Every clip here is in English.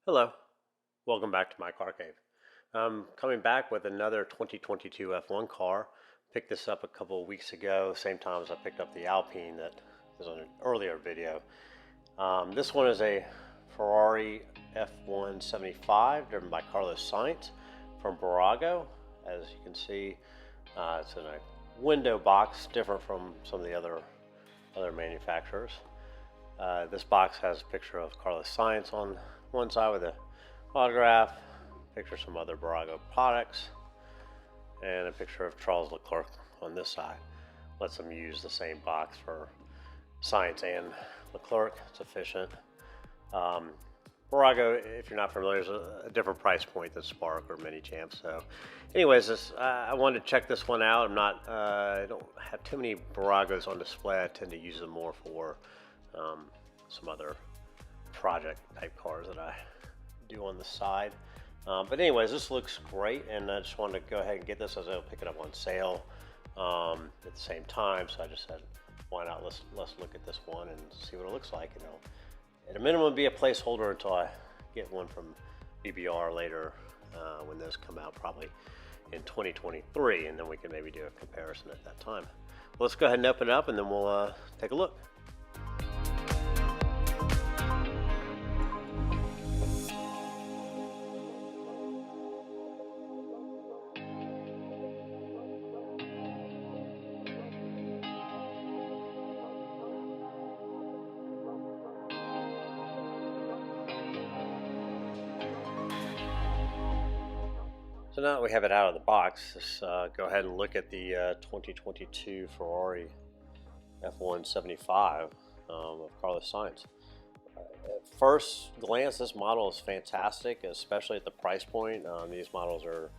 Hello, welcome back to my car cave. I'm coming back with another 2022 F1 car. Picked this up a couple of weeks ago, same time as I picked up the Alpine that was on an earlier video. This one is a Ferrari F1-75 driven by Carlos Sainz from Bburago. As you can see, it's in a window box, different from some of the other manufacturers. This box has a picture of Carlos Sainz on one side with an autograph, picture of some other Bburago products, and a picture of Charles Leclerc on this side. Lets them use the same box for Sainz and Leclerc. It's efficient. Bburago, if you're not familiar, is a different price point than Spark or Mini Champ. So, anyways, I wanted to check this one out. I don't have too many Bburagos on display. I tend to use them more for some other project type cars that I do on the side. But anyways, this looks great, and I just wanted to go ahead and get this as I'll pick it up on sale at the same time. So I just said, why not? Let's look at this one and see what it looks like. And it'll, at a minimum, be a placeholder until I get one from BBR later when those come out, probably in 2023, and then we can maybe do a comparison at that time. Well, let's go ahead and open it up, and then we'll take a look. So now that we have it out of the box, let's go ahead and look at the 2022 Ferrari F1-75 of Carlos Sainz. At first glance, this model is fantastic, especially at the price point. These models are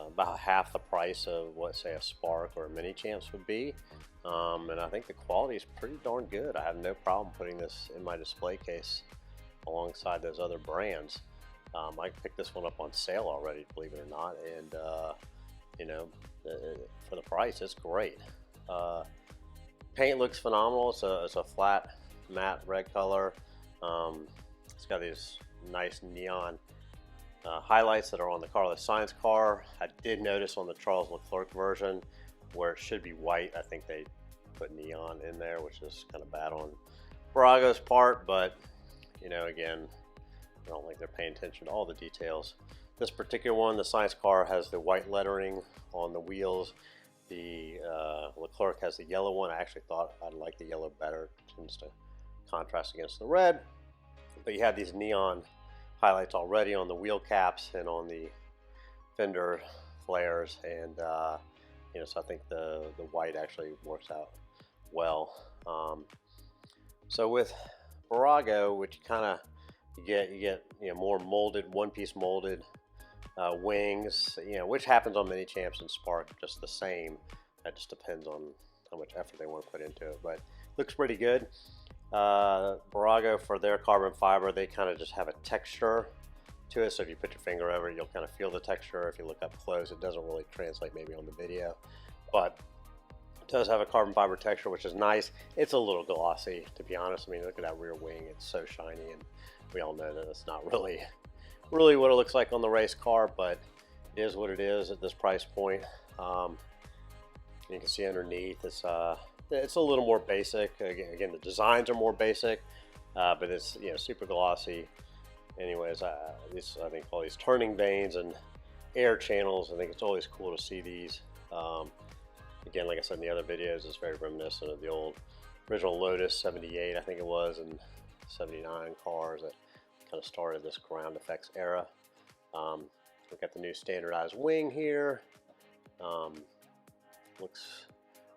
about half the price of what, say, a Spark or a Mini Champs would be. And I think the quality is pretty darn good. I have no problem putting this in my display case alongside those other brands. I picked this one up on sale already, believe it or not, and for the price, it's great. Paint looks phenomenal. It's a flat matte red color. It's got these nice neon highlights that are on the Carlos Sainz car. I did notice on the Charles Leclerc version where it should be white, I think they put neon in there, which is kind of bad on Bburago's part, but again, I don't think they're paying attention to all the details. This particular one, the Sainz car, has the white lettering on the wheels. The Leclerc has the yellow one. I actually thought I'd like the yellow better. It tends to contrast against the red. But you have these neon highlights already on the wheel caps and on the fender flares. And, so I think the white actually works out well. So with Bburago, which you get more molded, one-piece molded wings, which happens on Mini Champs and Spark just the same. That just depends on how much effort they want to put into it, but looks pretty good. Bburago, for their carbon fiber, they kind of just have a texture to it, so if you put your finger over it, you'll kind of feel the texture. If you look up close, it doesn't really translate maybe on the video, but it does have a carbon fiber texture, which is nice. It's a little glossy, to be honest. I mean, look at that rear wing. It's so shiny, and we all know that it's not really what it looks like on the race car, but it is what it is at this price point. You can see underneath, it's a little more basic. Again, the designs are more basic, but it's super glossy. Anyways, I think all these turning vanes and air channels, I think it's always cool to see these. Again, like I said in the other videos, it's very reminiscent of the old original Lotus 78, I think it was, and 79 cars that kind of started this ground effects era. We've got the new standardized wing here. Looks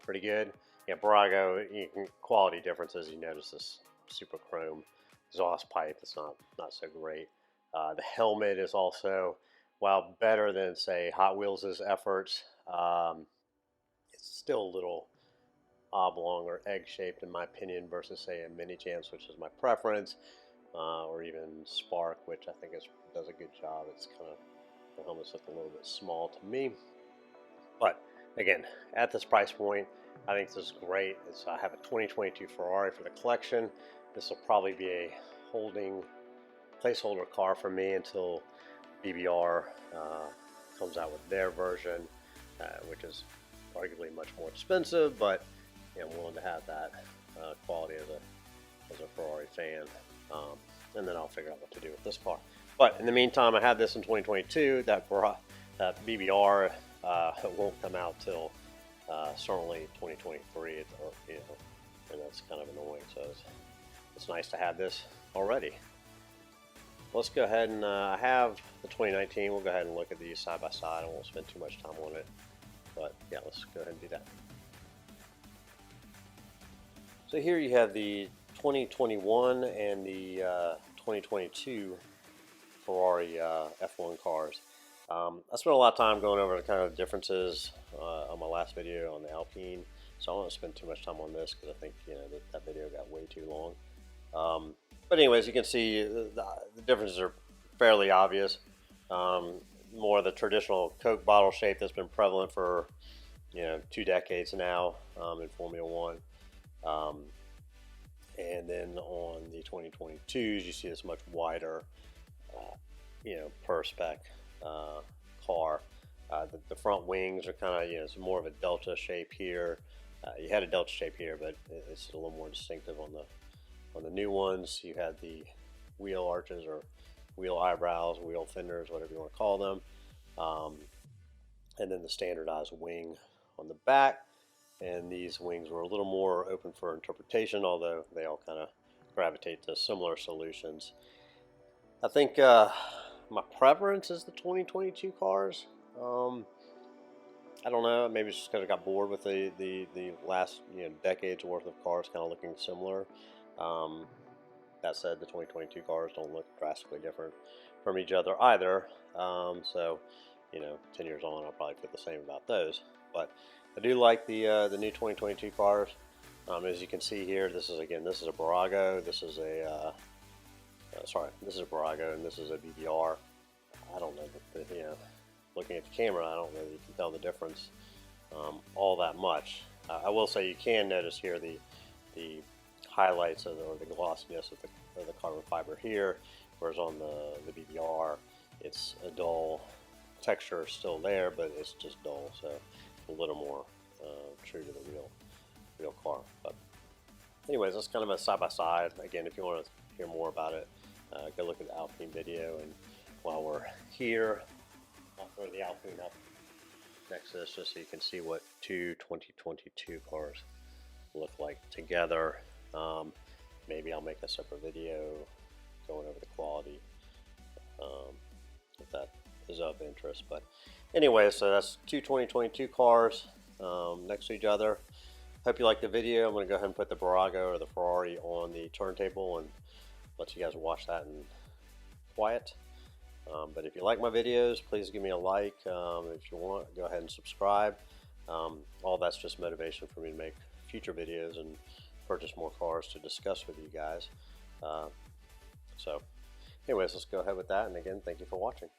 pretty good. Yeah, Bburago, quality differences. You notice this super chrome exhaust pipe. It's not so great. The helmet is also, while better than, say, Hot Wheels' efforts, it's still a little oblong or egg-shaped in my opinion versus, say, a Mini Champs, which is my preference, or even Spark, which I think does a good job. It's kind of, the helmets look a little bit small to me, but again, at this price point, I think this is great. I have a 2022 Ferrari for the collection. This will probably be a holding placeholder car for me until BBR comes out with their version, which is arguably much more expensive, but I'm willing to have that quality as a Ferrari fan, and then I'll figure out what to do with this car. But in the meantime, I had this in 2022. That BBR won't come out till certainly 2023, and that's kind of annoying. So it's nice to have this already. Let's go ahead and I have the 2019. We'll go ahead and look at these side by side. I won't spend too much time on it, but yeah, let's go ahead and do that. So here you have the 2021 and the 2022 Ferrari F1 cars. I spent a lot of time going over the kind of differences on my last video on the Alpine, so I don't want to spend too much time on this because I think that video got way too long. But anyways, you can see the differences are fairly obvious. More of the traditional Coke bottle shape that's been prevalent for 2 decades now in Formula One. And then on the 2022s, you see this much wider, per spec car. The front wings are kind of, it's more of a delta shape here. You had a delta shape here, but it's a little more distinctive on the new ones. You had the wheel arches or wheel eyebrows, wheel fenders, whatever you want to call them. And then the standardized wing on the back. And these wings were a little more open for interpretation, although they all kind of gravitate to similar solutions. I think my preference is the 2022 cars. I don't know, maybe it's just because I got bored with the last decades worth of cars kind of looking similar. That said, the 2022 cars don't look drastically different from each other either. So 10 years on, I'll probably feel the same about those. But I do like the new 2022 cars. As you can see here, this is a Bburago. This is a this is a Bburago, and this is a BBR. I don't know, looking at the camera, I don't know that you can tell the difference all that much. I will say you can notice here the highlights or the glossiness of the carbon fiber here, whereas on the BBR, it's a dull texture still there, but it's just dull, so a little more true to the real car. But anyways, that's kind of a side by side. Again, if you want to hear more about it, go look at the Alpine video. And while we're here, I'll throw the Alpine up next to this just so you can see what two 2022 cars look like together. Maybe I'll make a separate video going over the quality if that is of interest. But anyway, so that's two 2022 cars next to each other. Hope you like the video. I'm going to go ahead and put the Bburago or the Ferrari on the turntable and let you guys watch that in quiet. But if you like my videos, please give me a like. If you want, go ahead and subscribe. All that's just motivation for me to make future videos and purchase more cars to discuss with you guys. So anyways, let's go ahead with that. And again, thank you for watching.